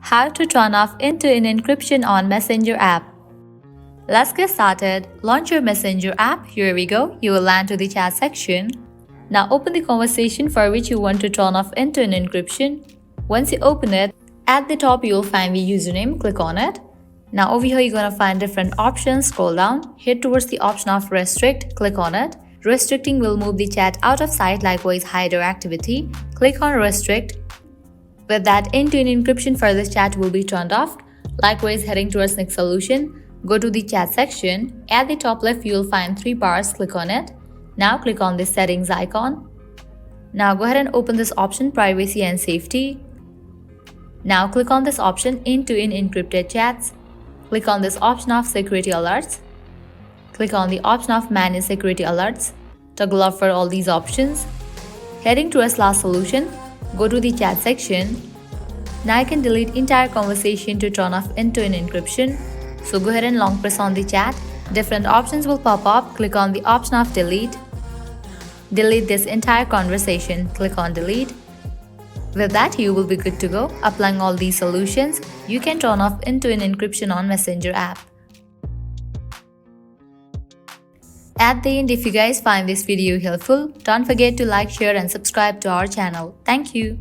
How to turn off end-to-end encryption on Messenger app. Let's get started. Launch your Messenger app. Here we go. You will land to the chat section. Now open the conversation for which you want to turn off end-to-end encryption. Once you open it, at the top you will find the username. Click on it. Now over here you're going to find different options. Scroll down. Head towards the option of restrict. Click on it. Restricting will move the chat out of sight, likewise hide your activity. Click on restrict. With that, end-to-end encryption for this chat will be turned off. Likewise, heading towards next solution, go to the chat section. At the top left, you will find 3 bars. Click on it. Now click on the settings icon. Now go ahead and open this option, privacy and safety. Now click on this option, end-to-end encrypted chats. Click on this option of security alerts. Click on the option of manage security alerts. Toggle off for all these options. Heading towards last solution, go to the chat section. Now you can delete entire conversation to turn off end-to-end encryption. So go ahead and long press on the chat. Different options will pop up. Click on the option of delete. Delete this entire conversation. Click on delete. With that, you will be good to go. Applying all these solutions, you can turn off end-to-end encryption on Messenger app. At the end, if you guys find this video helpful, don't forget to like, share and subscribe to our channel. Thank you.